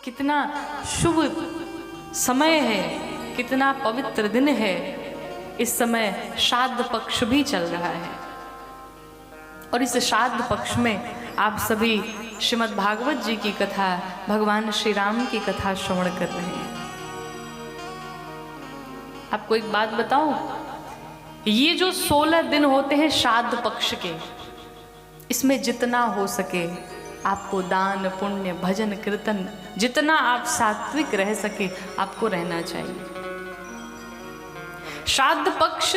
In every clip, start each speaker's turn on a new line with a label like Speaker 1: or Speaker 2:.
Speaker 1: कितना शुभ समय है, कितना पवित्र दिन है। इस समय श्राद्ध पक्ष भी चल रहा है और इस श्राद्ध पक्ष में आप सभी श्रीमद् भागवत जी की कथा, भगवान श्री राम की कथा श्रवण कर रहे हैं। आपको एक बात बताऊं, ये जो 16 दिन होते हैं श्राद्ध पक्ष के, इसमें जितना हो सके आपको दान पुण्य भजन कीर्तन, जितना आप सात्विक रह सके आपको रहना चाहिए। श्राद्ध पक्ष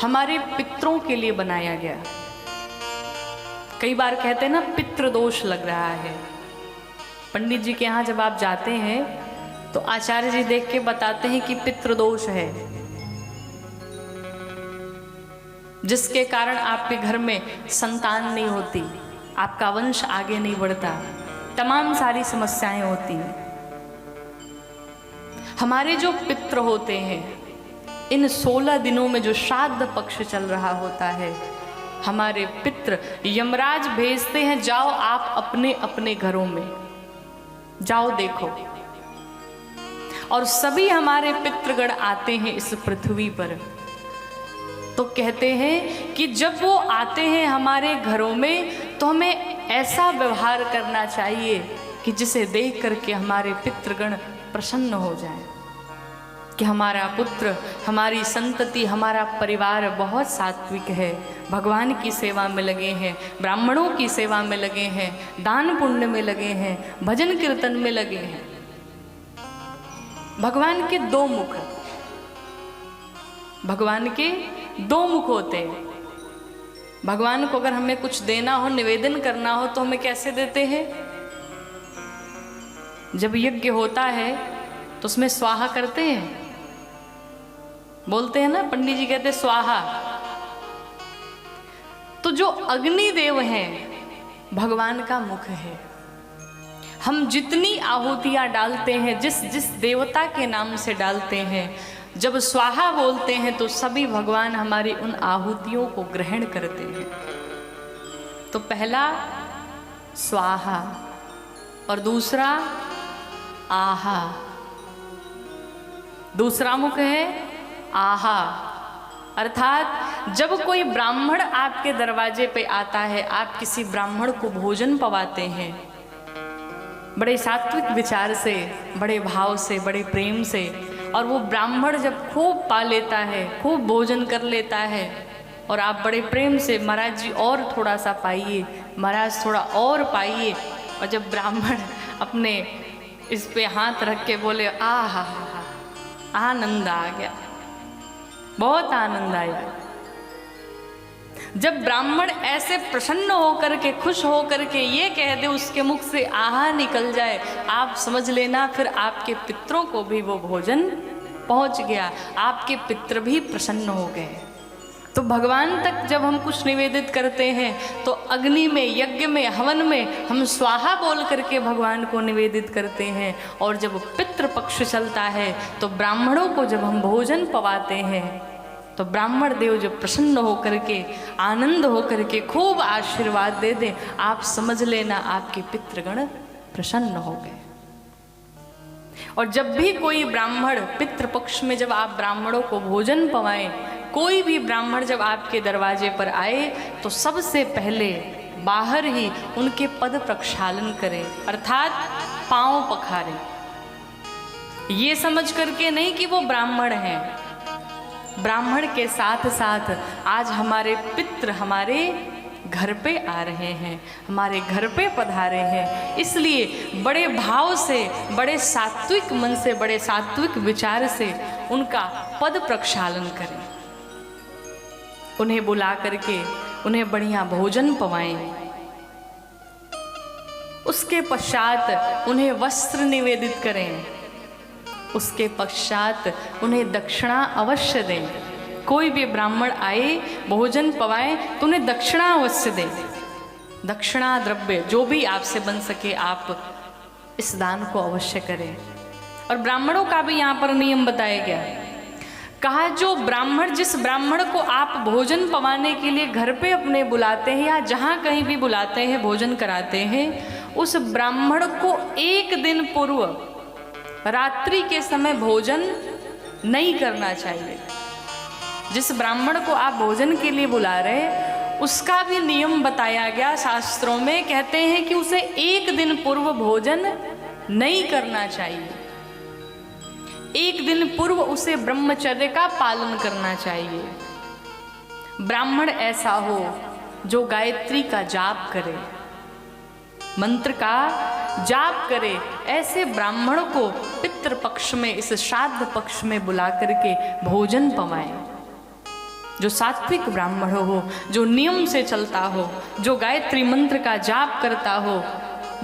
Speaker 1: हमारे पितरों के लिए बनाया गया। कई बार कहते हैं ना पितृदोष लग रहा है। पंडित जी के यहाँ जब आप जाते हैं तो आचार्य जी देख के बताते हैं कि पितृदोष है, जिसके कारण आपके घर में संतान नहीं होती, आपका वंश आगे नहीं बढ़ता, तमाम सारी समस्याएं होती हैं। हमारे जो पितृ होते हैं, इन 16 दिनों में जो श्राद्ध पक्ष चल रहा होता है, हमारे पितृ यमराज भेजते हैं, जाओ आप अपने अपने घरों में जाओ देखो। और सभी हमारे पितृगण आते हैं इस पृथ्वी पर, तो कहते हैं कि जब वो आते हैं हमारे घरों में तो हमें ऐसा व्यवहार करना चाहिए कि जिसे देख करके हमारे पितृगण प्रसन्न हो जाएं, कि हमारा पुत्र, हमारी संतति, हमारा परिवार बहुत सात्विक है, भगवान की सेवा में लगे हैं, ब्राह्मणों की सेवा में लगे हैं, दान पुण्य में लगे हैं, भजन कीर्तन में लगे हैं। भगवान के 2 मुख, भगवान के 2 मुख होते हैं। भगवान को अगर हमें कुछ देना हो, निवेदन करना हो, तो हमें कैसे देते हैं? जब यज्ञ होता है तो उसमें स्वाहा करते हैं, बोलते हैं ना, पंडित जी कहते स्वाहा। तो जो अग्निदेव हैं भगवान का मुख है। हम जितनी आहुतियां डालते हैं, जिस जिस देवता के नाम से डालते हैं, जब स्वाहा बोलते हैं तो सभी भगवान हमारी उन आहुतियों को ग्रहण करते हैं। तो पहला स्वाहा और दूसरा आहा। दूसरा मुख है आहा, अर्थात जब कोई ब्राह्मण आपके दरवाजे पे आता है, आप किसी ब्राह्मण को भोजन पवाते हैं, बड़े सात्विक विचार से, बड़े भाव से, बड़े प्रेम से, और वो ब्राह्मण जब खूब पा लेता है, खूब भोजन कर लेता है, और आप बड़े प्रेम से महाराज जी और थोड़ा सा पाइए, महाराज थोड़ा और पाइए, और जब ब्राह्मण अपने इस पे हाथ रख के बोले आहा, आनंद आ गया, बहुत आनंद आया। जब ब्राह्मण ऐसे प्रसन्न होकर के, खुश होकर के ये कह दे, उसके मुख से आहा निकल जाए, आप समझ लेना फिर आपके पितरों को भी वो भोजन पहुंच गया, आपके पितर भी प्रसन्न हो गए। तो भगवान तक जब हम कुछ निवेदित करते हैं तो अग्नि में, यज्ञ में, हवन में हम स्वाहा बोल करके भगवान को निवेदित करते हैं। और जब पितृ पक्ष चलता है तो ब्राह्मणों को जब हम भोजन पवाते हैं तो ब्राह्मण देव जब प्रसन्न होकर के, आनंद होकर के खूब आशीर्वाद दे दें, आप समझ लेना आपके पितृगण प्रसन्न हो गए। और जब भी कोई ब्राह्मण, पितृपक्ष में जब आप ब्राह्मणों को भोजन पवाएं, कोई भी ब्राह्मण जब आपके दरवाजे पर आए तो सबसे पहले बाहर ही उनके पद प्रक्षालन करें, अर्थात पांव पखारें, ये समझ करके नहीं कि वो ब्राह्मण हैं। ब्राह्मण के साथ साथ आज हमारे पितृ हमारे घर पे आ रहे हैं, हमारे घर पे पधारे हैं, इसलिए बड़े भाव से, बड़े सात्विक मन से, बड़े सात्विक विचार से उनका पद प्रक्षालन करें, उन्हें बुला करके उन्हें बढ़िया भोजन पवाएं। उसके पश्चात उन्हें वस्त्र निवेदित करें, उसके पश्चात उन्हें दक्षिणा अवश्य दें। कोई भी ब्राह्मण आए, भोजन पवाए तो उन्हें दक्षिणा अवश्य दें। दक्षिणा द्रव्य जो भी आपसे बन सके आप इस दान को अवश्य करें। और ब्राह्मणों का भी यहाँ पर नियम बताया गया, कहा जो ब्राह्मण, जिस ब्राह्मण को आप भोजन पवाने के लिए घर पे अपने बुलाते हैं या जहाँ कहीं भी बुलाते हैं, भोजन कराते हैं, उस ब्राह्मण को एक दिन पूर्व रात्रि के समय भोजन नहीं करना चाहिए। जिस ब्राह्मण को आप भोजन के लिए बुला रहे उसका भी नियम बताया गया शास्त्रों में। कहते हैं कि उसे एक दिन पूर्व भोजन नहीं करना चाहिए, एक दिन पूर्व उसे ब्रह्मचर्य का पालन करना चाहिए। ब्राह्मण ऐसा हो जो गायत्री का जाप करे, मंत्र का जाप करे, ऐसे ब्राह्मण को पितृपक्ष में, इस श्राद्ध पक्ष में बुला करके भोजन पवाएं। जो सात्विक ब्राह्मण हो, जो नियम से चलता हो, जो गायत्री मंत्र का जाप करता हो,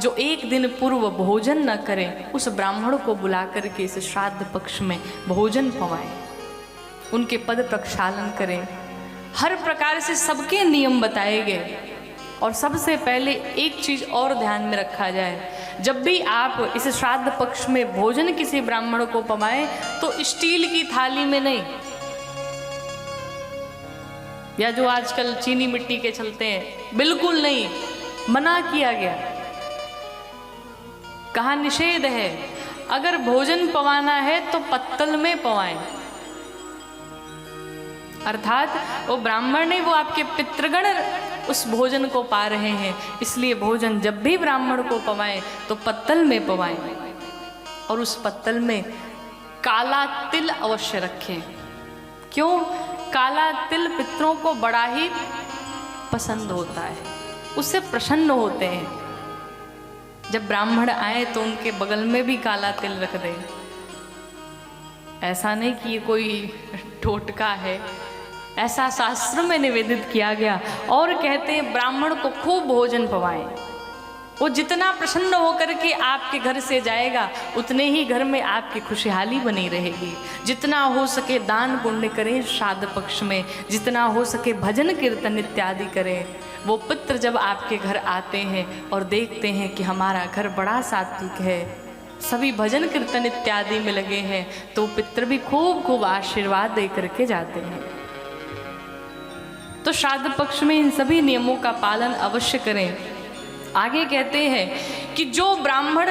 Speaker 1: जो एक दिन पूर्व भोजन न करे, उस ब्राह्मण को बुला करके इस श्राद्ध पक्ष में भोजन पवाएं, उनके पद प्रक्षालन करें। हर प्रकार से सबके नियम बताए गए। और सबसे पहले एक चीज और ध्यान में रखा जाए, जब भी आप इस श्राद्ध पक्ष में भोजन किसी ब्राह्मण को पवाएं तो स्टील की थाली में नहीं, या जो आजकल चीनी मिट्टी के चलते हैं, बिल्कुल नहीं, मना किया गया। कहा निषेध है। अगर भोजन पवाना है तो पत्तल में पवाएं, अर्थात वो ब्राह्मण नहीं, वो आपके पितृगण उस भोजन को पा रहे हैं, इसलिए भोजन जब भी ब्राह्मण को पवाएं तो पत्तल में पवाएं। और उस पत्तल में काला तिल अवश्य रखें। क्यों? काला तिल पितरों को बड़ा ही पसंद होता है, उससे प्रसन्न होते हैं। जब ब्राह्मण आए तो उनके बगल में भी काला तिल रख दें। ऐसा नहीं कि ये कोई टोटका है, ऐसा शास्त्र में निवेदित किया गया। और कहते हैं ब्राह्मण को खूब भोजन पवाएं। वो जितना प्रसन्न होकर के आपके घर से जाएगा उतने ही घर में आपकी खुशहाली बनी रहेगी। जितना हो सके दान पुण्य करें श्राद्ध पक्ष में, जितना हो सके भजन कीर्तन इत्यादि करें। वो पितृ जब आपके घर आते हैं और देखते हैं कि हमारा घर बड़ा सात्विक है, सभी भजन कीर्तन इत्यादि में लगे हैं, तो पितृ भी खूब खूब आशीर्वाद दे करके जाते हैं। तो श्राद्ध पक्ष में इन सभी नियमों का पालन अवश्य करें। आगे कहते हैं कि जो ब्राह्मण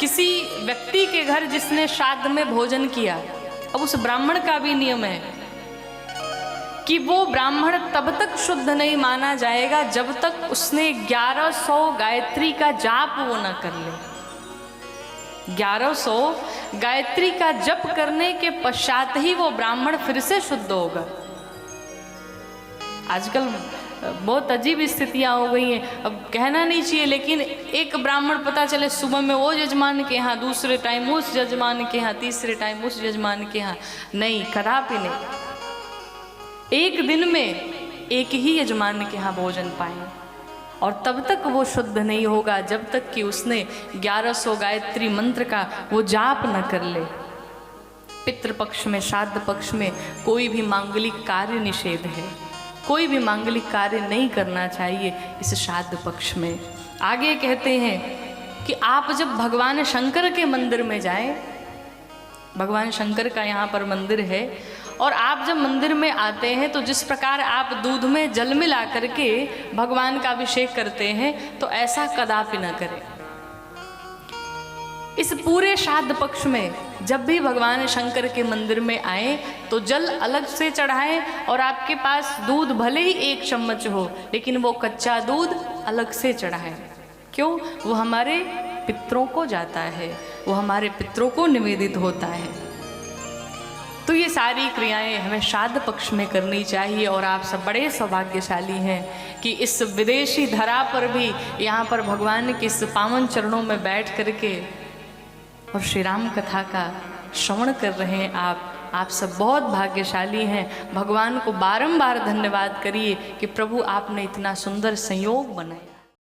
Speaker 1: किसी व्यक्ति के घर जिसने श्राद्ध में भोजन किया, अब उस ब्राह्मण का भी नियम है कि वो ब्राह्मण तब तक शुद्ध नहीं माना जाएगा जब तक उसने 1100 गायत्री का जाप वो न कर ले। 1100 गायत्री का जप करने के पश्चात ही वो ब्राह्मण फिर से शुद्ध होगा। आजकल बहुत अजीब स्थितियां हो गई हैं, अब कहना नहीं चाहिए, लेकिन एक ब्राह्मण पता चले सुबह में वो यजमान के यहाँ, दूसरे टाइम उस यजमान के यहाँ, तीसरे टाइम उस यजमान के यहाँ। नहीं, कदापि नहीं। एक दिन में एक ही यजमान के यहाँ भोजन पाएं, और तब तक वो शुद्ध नहीं होगा जब तक कि उसने 1100 गायत्री मंत्र का वो जाप न कर ले। पितृपक्ष में, श्राद्ध पक्ष में कोई भी मांगलिक कार्य निषेध है, कोई भी मांगलिक कार्य नहीं करना चाहिए इस श्राद्ध पक्ष में। आगे कहते हैं कि आप जब भगवान शंकर के मंदिर में जाएं, भगवान शंकर का यहाँ पर मंदिर है, और आप जब मंदिर में आते हैं तो जिस प्रकार आप दूध में जल मिला करके भगवान का अभिषेक करते हैं, तो ऐसा कदापि न करें। इस पूरे श्राद्ध पक्ष में जब भी भगवान शंकर के मंदिर में आए तो जल अलग से चढ़ाएं, और आपके पास दूध भले ही 1 चम्मच हो लेकिन वो कच्चा दूध अलग से चढ़ाएं। क्यों? वो हमारे पितरों को जाता है, वो हमारे पितरों को निवेदित होता है। तो ये सारी क्रियाएं हमें श्राद्ध पक्ष में करनी चाहिए। और आप सब बड़े सौभाग्यशाली हैं कि इस विदेशी धरा पर भी यहाँ पर भगवान के इस पावन चरणों में बैठ करके और श्री राम कथा का श्रवण कर रहे हैं। आप सब बहुत भाग्यशाली हैं। भगवान को बारंबार धन्यवाद करिए कि प्रभु आपने इतना सुंदर संयोग बनाया।